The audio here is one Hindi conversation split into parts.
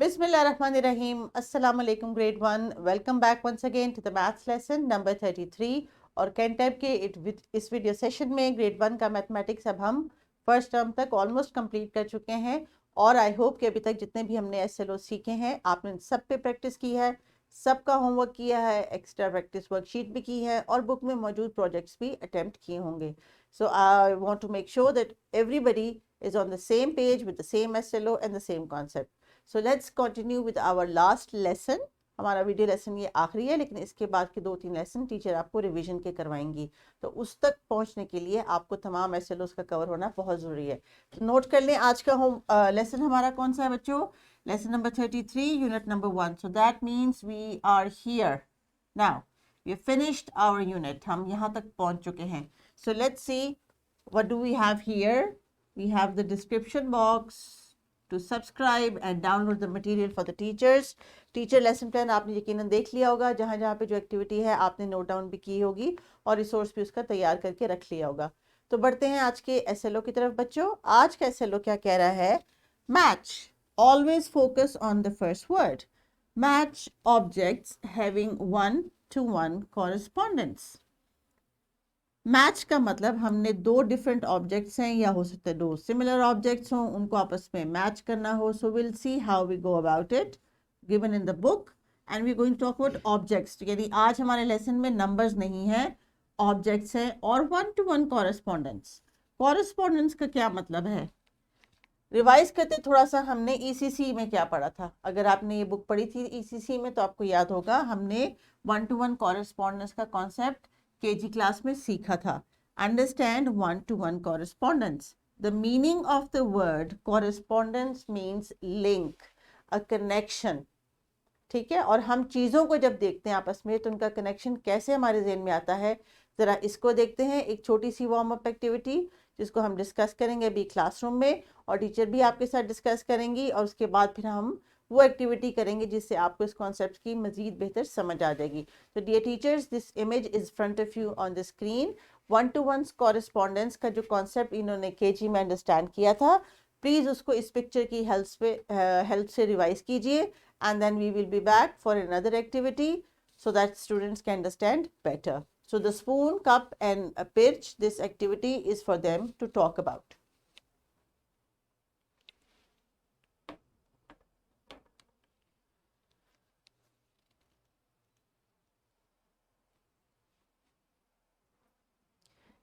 Bismillahirrahmanirrahim. Assalamu alaikum grade 1. Welcome back once again to the maths lesson number 33 और कैंटैब के इस वीडियो सेशन में ग्रेड 1 का मैथमेटिक्स अब हम फर्स्ट टर्म तक ऑलमोस्ट कंप्लीट कर चुके हैं और आई होप कि अभी तक जितने भी हमने एसएलओ सीखे हैं आपने सब पे प्रैक्टिस की है, सबका होमवर्क किया है, एक्स्ट्रा प्रैक्टिस वर्कशीट भी की है और बुक में मौजूद प्रोजेक्ट्स भी अटेम्प्ट किए होंगे. So I want to make sure that everybody is on the same page with the same SLO and the same concept. So let's continue with our last lesson. हमारा वीडियो लेसन ये आखिरी है, लेकिन इसके बाद के 2-3 लेसन टीचर आपको रिवीजन के करवाएंगी, तो उस तक पहुंचने के लिए आपको तमाम एसएलओस का कवर होना बहुत ज़रूरी है. तो नोट कर लें आज का होम लेसन हमारा कौन सा है बच्चों. Lesson number 33 unit number 1. So that means we are here now. We finished our unit. हम यहाँ तक पहुँच चुके हैं. So let's see what do we have here. We have the description box to subscribe and download the material for the teachers. Teacher lesson plan आपने यकीनन देख लिया होगा, जहाँ जहाँ पे जो एक्टिविटी है आपने नोट डाउन भी की होगी और रिसोर्स भी उसका तैयार करके रख लिया होगा. तो बढ़ते हैं आज के एसएलओ की तरफ बच्चों. आज का एसएलओ क्या कह रहा है. Match. Always focus on the first word. Match objects having 1-to-1 correspondence. Match का मतलब हमने दो डिफरेंट ऑब्जेक्ट्स हैं या हो सकते हैं दो सिमिलर ऑब्जेक्ट्स हों, उनको आपस में मैच करना हो. So will see how we go about it given in the book and we going to talk about objects. यानी आज हमारे लेसन में नंबर्स नहीं है, ऑब्जेक्ट्स हैं. और 1-to-1 कॉरेस्पॉन्डेंस. कॉरेस्पॉन्डेंस का क्या मतलब है. रिवाइज करते थोड़ा सा. हमने ईसीसी में क्या पढ़ा था. अगर आपने ये बुक पढ़ी थी ईसीसी में तो आपको याद होगा हमने 1-to-1 कॉरेस्पॉन्डेंस का कॉन्सेप्ट केजी क्लास में सीखा था. Understand 1-to-1 correspondence. The meaning of the word correspondence means link, a connection. ठीक है. और हम चीज़ों को जब देखते हैं आपस में तो उनका कनेक्शन कैसे हमारे जहन में आता है. ज़रा इसको देखते हैं. एक छोटी सी वार्म अप एक्टिविटी जिसको हम डिस्कस करेंगे अभी क्लासरूम में और टीचर भी आपके साथ डिस्कस करेंगी और उसके बाद फिर हम वो एक्टिविटी करेंगे जिससे आपको इस कॉन्सेप्ट की मजीद बेहतर समझ आ जाएगी. तो dear teachers, this image is front of you on the screen. 1-to-1 correspondence का जो कॉन्सेप्ट इन्होंने केजी में अंडरस्टैंड किया था, प्लीज़ उसको इस पिक्चर की हेल्प से रिवाइज कीजिए and then we will be back for another activity so that students can understand better. So the spoon, cup and a pitch, this activity is for them to talk about.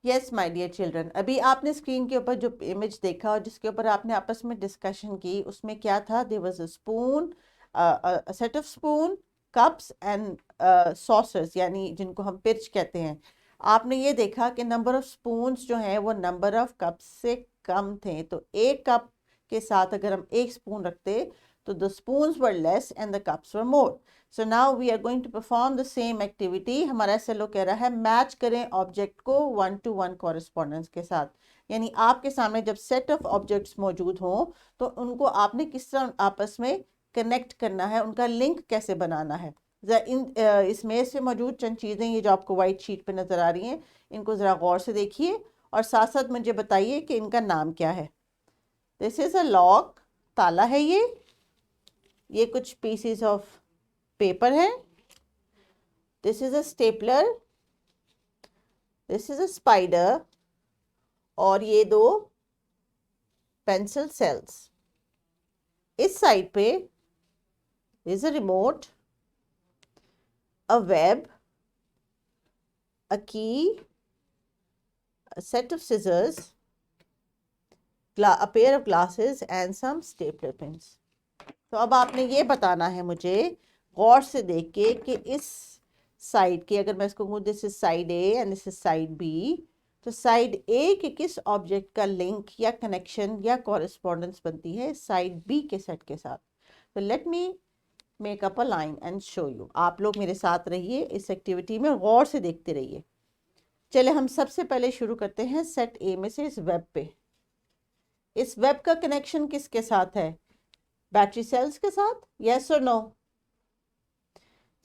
Yes my dear children, अभी आपने स्क्रीन के ऊपर जो इमेज देखा और जिसके ऊपर आपने आपस में डिस्कशन की उसमें क्या था. There was a spoon, a set of spoon, cups and saucers, यानी जिनको हम पिर्च कहते हैं. आपने ये देखा कि नंबर ऑफ स्पून्स जो हैं वो नंबर ऑफ कप्स से कम थे. तो एक कप के साथ अगर हम एक स्पून रखते तो the spoons were less and the cups were more. So now we are going to perform the same activity. हमारा एसएलओ कह रहा है मैच करें ऑब्जेक्ट को 1-to-1 कॉरेस्पॉन्डेंस के साथ. यानी आपके सामने जब सेट ऑफ ऑब्जेक्ट्स मौजूद हों तो उनको आपने किस तरह आपस में कनेक्ट करना है, उनका लिंक कैसे बनाना है. इसमें से मौजूद चंद चीज़ें ये जो आपको वाइट शीट पे नज़र आ रही हैं, इनको ज़रा गौर से देखिए और साथ साथ मुझे बताइए कि इनका नाम क्या है. दिस इज़ अ लॉक, ताला है ये कुछ पीसेस ऑफ पेपर है. This is a stapler. This is a spider. और ये दो पेंसिल सेल्स. इस साइड पे is a remote, a web, a key, a set of scissors, a pair of glasses and some stapler pins. तो अब आपने ये बताना है मुझे गौर से देख के कि इस साइड के, अगर मैं इसको कहूँ this is side A and this is side B, तो साइड ए के किस ऑब्जेक्ट का लिंक या कनेक्शन या कॉरेस्पॉन्डेंस बनती है साइड बी के सेट के साथ. तो let me make up a line and show you. आप लोग मेरे साथ रहिए, इस एक्टिविटी में गौर से देखते रहिए. चले हम सबसे पहले शुरू करते हैं सेट ए में से, इस वेब पे. इस वेब का कनेक्शन किसके साथ है. बैटरी सेल्स के साथ, यस और नो.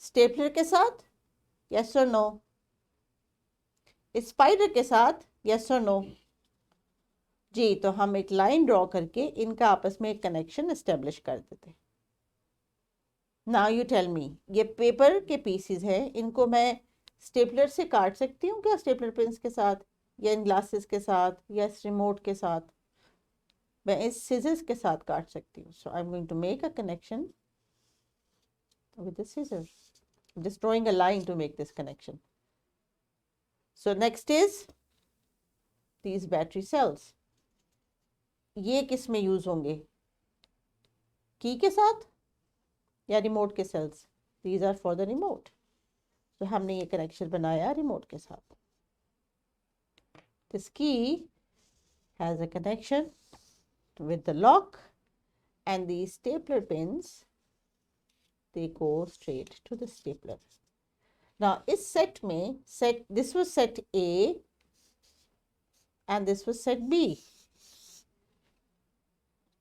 स्टेपलर के साथ, यस और नो. स्पाइडर के साथ, यस और नो. जी, तो हम एक लाइन ड्रॉ करके इनका आपस में एक कनेक्शन एस्टेब्लिश कर देते. नाउ यू टेल मी, ये पेपर के पीसीज हैं, इनको मैं स्टेपलर से काट सकती हूँ क्या, स्टेपलर पिन्स के साथ, या इन ग्लासेस के साथ, या इस रिमोट के साथ? मैं इस सीजर्स के साथ काट सकती हूँ. So I am going to make a connection with the scissors. Just drawing a line to make this connection. So next is these battery cells. ये किस में यूज होंगे, की के साथ या रिमोट के sales? These are for the remote. तो हमने ये कनेक्शन बनाया रिमोट के साथ. This key has a connection with the lock, and these stapler pins, they go straight to the stapler. Now इस सेट में, this was set A and this was set B.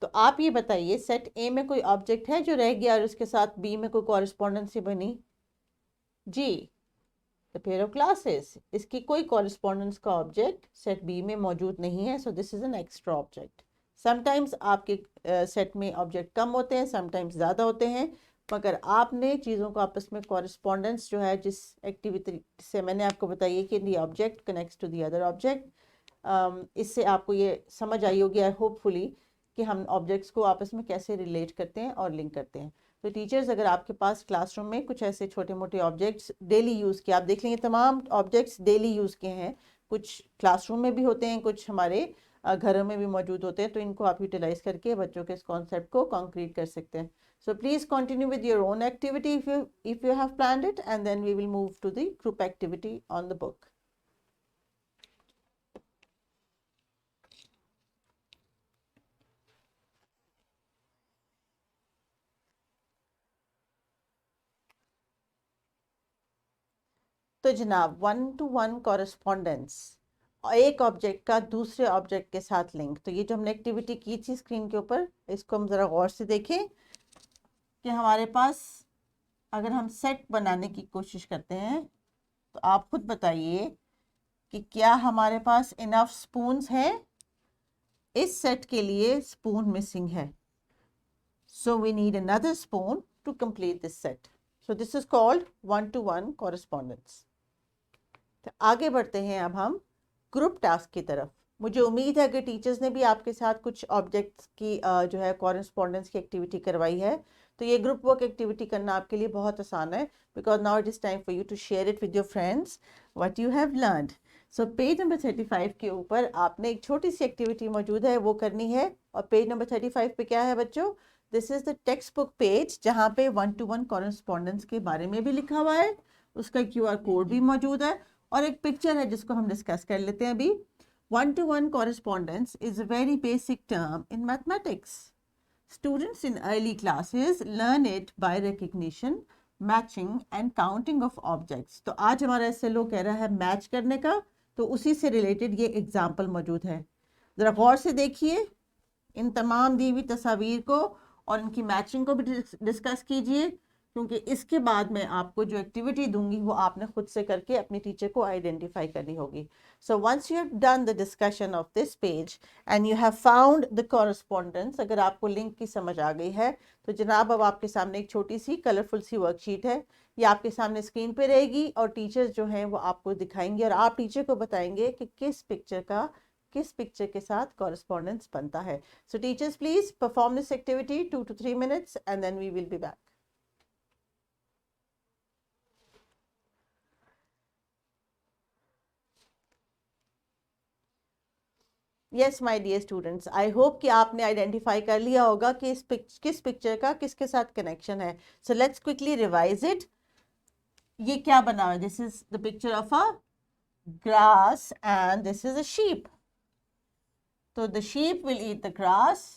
तो आप ये बताइए, सेट A में कोई ऑब्जेक्ट है जो रह गया और उसके साथ B में कोई कॉरेस्पॉन्डेंसी बनी? जी, द पेयर ऑफ ग्लासेस. इसकी कोई कॉरेस्पॉन्डेंस का ऑब्जेक्ट सेट B में मौजूद नहीं है. सो this is an extra object. Sometimes आपके सेट में ऑब्जेक्ट कम होते हैं, समटाइम्स ज़्यादा होते हैं, मगर आपने चीज़ों को आपस में कॉरेस्पॉन्डेंस जो है, जिस एक्टिविटी से मैंने आपको बताई कि the object connects to the other object, इससे आपको ये समझ आई होगी होपफुली कि हम ऑब्जेक्ट्स को आपस में कैसे रिलेट करते हैं और लिंक करते हैं. तो टीचर्स, अगर आपके पास क्लासरूम में कुछ ऐसे छोटे मोटे ऑब्जेक्ट्स डेली यूज़ के, आप देख लेंगे तमाम ऑब्जेक्ट्स डेली यूज़ के हैं, कुछ क्लासरूम में भी होते हैं, कुछ हमारे घरों में भी मौजूद होते हैं, तो इनको आप यूटिलाइज करके बच्चों के इस कॉन्सेप्ट को कॉन्क्रीट कर सकते हैं. So please continue with your own activity if you have planned it, and then we will move to the group activity on the book. तो जनाब, 1-to-1 कॉरेस्पॉन्डेंस, एक ऑब्जेक्ट का दूसरे ऑब्जेक्ट के साथ लिंक. तो ये जो हमने एक्टिविटी की थी स्क्रीन के ऊपर, इसको हम ज़रा गौर से देखें कि हमारे पास अगर हम सेट बनाने की कोशिश करते हैं, तो आप खुद बताइए कि क्या हमारे पास इनफ स्पून्स हैं? इस सेट के लिए स्पून मिसिंग है. So we need another spoon to complete this set. So this is called 1-to-1 correspondence. तो आगे बढ़ते हैं अब हम ग्रुप टास्क की तरफ. मुझे उम्मीद है कि टीचर्स ने भी आपके साथ कुछ ऑब्जेक्ट्स की जो है कॉरेस्पॉन्डेंस की एक्टिविटी करवाई है. तो ये ग्रुप वर्क एक्टिविटी करना आपके लिए बहुत आसान है, because now it is time for you to share it with your friends what you have learned. So page number 35 के ऊपर आपने एक छोटी सी एक्टिविटी मौजूद है, वो करनी है. और पेज नंबर 35 पे क्या है बच्चों? This is the text book page, जहाँ पे 1-to-1 कॉरेस्पॉन्डेंस के बारे में भी लिखा हुआ है, उसका QR कोड भी मौजूद है, और एक पिक्चर है जिसको हम डिस्कस कर लेते हैं अभी. 1-to-1 correspondence is a very basic term in mathematics. Students in early classes learn it by recognition, matching and counting of objects. तो आज हमारा SLO कह रहा है मैच करने का, तो उसी से रिलेटेड ये एग्जाम्पल मौजूद है. ज़रा गौर से देखिए इन तमाम दी हुई तस्वीर को और इनकी मैचिंग को भी डिस्कस कीजिए, क्योंकि इसके बाद मैं आपको जो एक्टिविटी दूंगी वो आपने खुद से करके अपनी टीचर को आइडेंटिफाई करनी होगी. So once you have done the discussion of this page and you have found the correspondence, अगर आपको लिंक की समझ आ गई है, तो जनाब अब आपके सामने एक छोटी सी कलरफुल सी वर्कशीट है, ये आपके सामने स्क्रीन पे रहेगी, और टीचर्स जो हैं वो आपको दिखाएंगे और आप टीचर को बताएंगे कि किस पिक्चर के साथ कॉरेस्पॉन्डेंस बनता है. सो teachers please perform this activity 2 to 3 minutes and then we will be back. Yes my dear students, I hope कि आपने आइडेंटिफाई कर लिया होगा कि किस पिक्चर का किसके साथ कनेक्शन है. So let's quickly revise it. ये क्या बना हुआ है? This is the picture of a grass and this is a sheep. तो the sheep will eat the grass.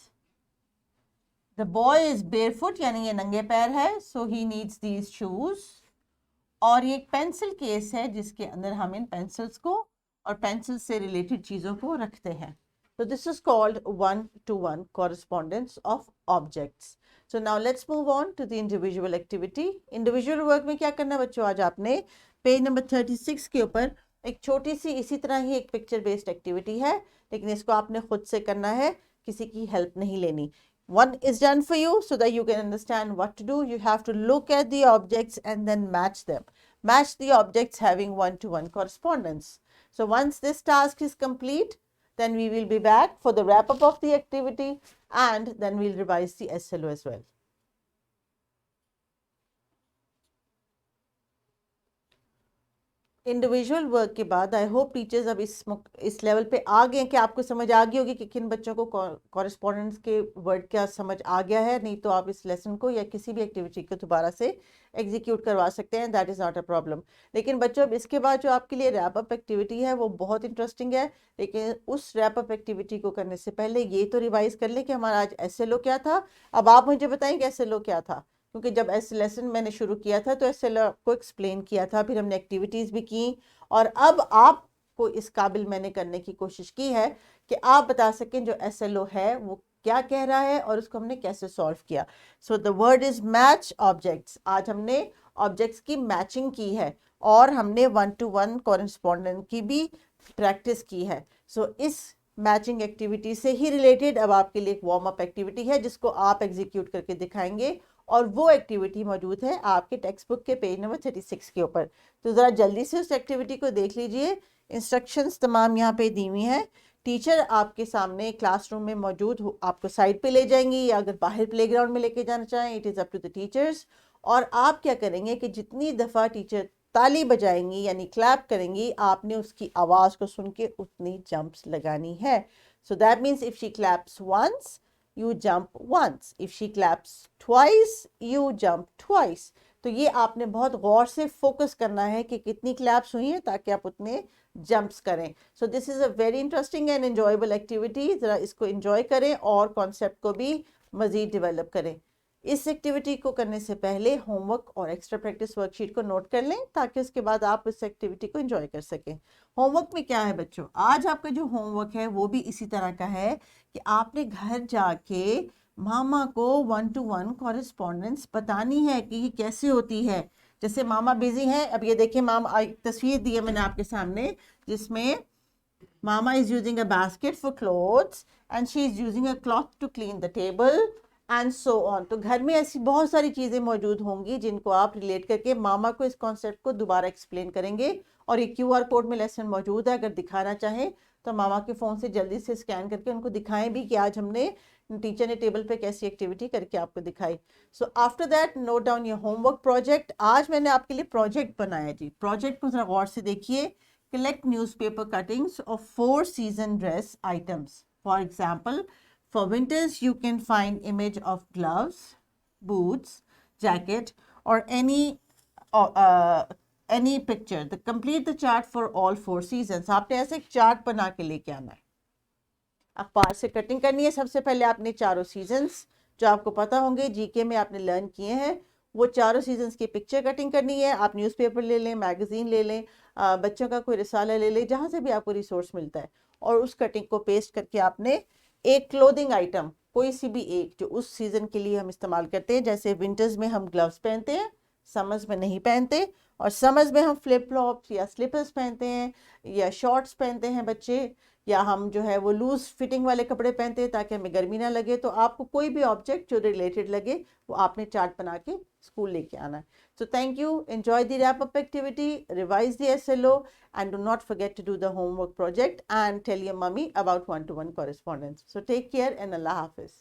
The boy is barefoot, यानी ये नंगे पैर है, so he needs these shoes. और ये एक पेंसिल केस है जिसके अंदर हम इन पेंसिल्स को और पेंसिल से रिलेटेड चीज़ों को रखते हैं. So this is called 1-to-1 correspondence of objects. So now let's move on to the individual activity. Individual work में क्या करना है बच्चों? आज आपने पेज नंबर 36 के ऊपर एक छोटी सी इसी तरह ही एक पिक्चर बेस्ड एक्टिविटी है, लेकिन इसको आपने खुद से करना है, किसी की हेल्प नहीं लेनी. one is done for you so that you can understand what to do. You have to look at the objects and then match them. Match the objects having one-to-one correspondence. So once this task is complete, then we will be back for the wrap up of the activity, and then we'll revise the SLO as well. Individual work के बाद आई होप टीचर्स अब इस लेवल पे आ गए कि आपको समझ आ गई होगी कि किन बच्चों को कॉरेस्पॉन्डेंस के वर्ड क्या समझ आ गया है। नहीं तो आप इस लेसन को या किसी भी एक्टिविटी को दोबारा से एग्जीक्यूट करवा सकते हैं, that is not a problem. लेकिन बच्चों अब इसके बाद जो आपके लिए रैप अप एक्टिविटी है वो बहुत इंटरेस्टिंग है। लेकिन उस रैप अप एक्टिविटी को करने से पहले ये तो रिवाइज कर लें कि हमारा आज SLO क्या था। अब आप मुझे बताएं कि SLO क्या था, क्योंकि जब ऐसे लेसन मैंने शुरू किया था तो SLO को एक्सप्लेन किया था, फिर हमने एक्टिविटीज़ भी की, और अब आपको इस काबिल मैंने करने की कोशिश की है कि आप बता सकें जो SLO है वो क्या कह रहा है और उसको हमने कैसे सॉल्व किया। So the word is match objects. आज हमने ऑब्जेक्ट्स की मैचिंग की है और हमने one-to-one कॉरेस्पॉन्डेंट की भी प्रैक्टिस की है। सो इस मैचिंग एक्टिविटी से ही रिलेटेड अब आपके लिए एक वार्म अप एक्टिविटी है जिसको आप एग्जीक्यूट करके दिखाएंगे, और वो एक्टिविटी मौजूद है आपके टेक्स्ट बुक के पेज नंबर 36 के ऊपर। तो ज़रा जल्दी से उस एक्टिविटी को देख लीजिए। इंस्ट्रक्शंस तमाम यहाँ पे दी हुई हैं। टीचर आपके सामने क्लासरूम में मौजूद हो, आपको साइड पे ले जाएंगी, या अगर बाहर प्लेग्राउंड में लेके जाना चाहें, it is up to the teachers. और आप क्या करेंगे कि जितनी दफ़ा टीचर ताली बजाएंगी यानी क्लैप करेंगी, आपने उसकी आवाज़ को सुन के उतनी जंप्स लगानी है। So that means if she claps once, you jump once. If she claps twice, you jump twice. तो ये आपने बहुत गौर से फोकस करना है कि कितनी क्लैप्स हुई हैं ताकि आप उतने जंप्स करें। So this is a very interesting and enjoyable activity. ज़रा इसको एंजॉय करें और कॉन्सेप्ट को भी मज़ीद डेवलप करें। इस एक्टिविटी को करने से पहले होमवर्क और एक्स्ट्रा प्रैक्टिस वर्कशीट को नोट कर लें ताकि उसके बाद आप इस एक्टिविटी को एंजॉय कर सकें। होमवर्क में क्या है बच्चों, आज आपका जो होमवर्क है वो भी इसी तरह का है कि आपने घर जाके मामा को one-to-one कॉरेस्पॉन्डेंस बतानी है कि ये कैसे होती है। जैसे मामा बिजी हैं, अब ये देखिए मामा, एक तस्वीर दी है मैंने आपके सामने जिसमें mama is using a basket for clothes and she is using a cloth to clean the table and so on. तो घर में ऐसी बहुत सारी चीज़ें मौजूद होंगी जिनको आप रिलेट करके मामा को इस कॉन्सेप्ट को दोबारा एक्सप्लेन करेंगे। और ये QR कोड में लेसन मौजूद है, अगर दिखाना चाहें तो मामा के फ़ोन से जल्दी से स्कैन करके उनको दिखाएं भी कि आज हमने टीचर ने टेबल पे कैसी एक्टिविटी करके आपको दिखाई। So after that note down your homework project. आज मैंने आपके लिए प्रोजेक्ट बनाया जी। प्रोजेक्ट को ज़रा गौर से देखिए। Collect newspaper cuttings of 4 season dress items. For example, for winters, you can find image of gloves, boots, jacket, or any picture. Complete the chart for all 4 seasons. आपने ऐसे एक चार्ट बना के लेके आना है। अखबार से कटिंग करनी है। सबसे पहले आपने चारों सीजन्स जो आपको पता होंगे, जीके में आपने लर्न किए हैं, वो चारों सीजन्स की पिक्चर कटिंग करनी है। आप न्यूज़पेपर ले लें, मैगजीन ले लें, बच्चों का कोई रिसाला ले लें, जहाँ से भी आपको रिसोर्स मिलता है, और उस कटिंग को पेस्ट करके आपने एक क्लोथिंग आइटम कोई सी भी एक जो उस सीज़न के लिए हम इस्तेमाल करते हैं, जैसे विंटर्स में हम ग्लव्स पहनते हैं, समर्स में नहीं पहनते, और समर्स में हम फ्लिप फ्लॉप्स या स्लीपर्स पहनते हैं या शॉर्ट्स पहनते हैं बच्चे, या हम जो है वो लूज फिटिंग वाले कपड़े पहनते हैं ताकि हमें गर्मी ना लगे। तो आपको कोई भी ऑब्जेक्ट जो रिलेटेड लगे वो आपने चार्ट बना के स्कूल लेके आना है। So thank you. Enjoy the wrap-up activity, revise the SLO, and do not forget to do the homework project and tell your mummy about one-to-one correspondence. So take care and Allah Hafiz.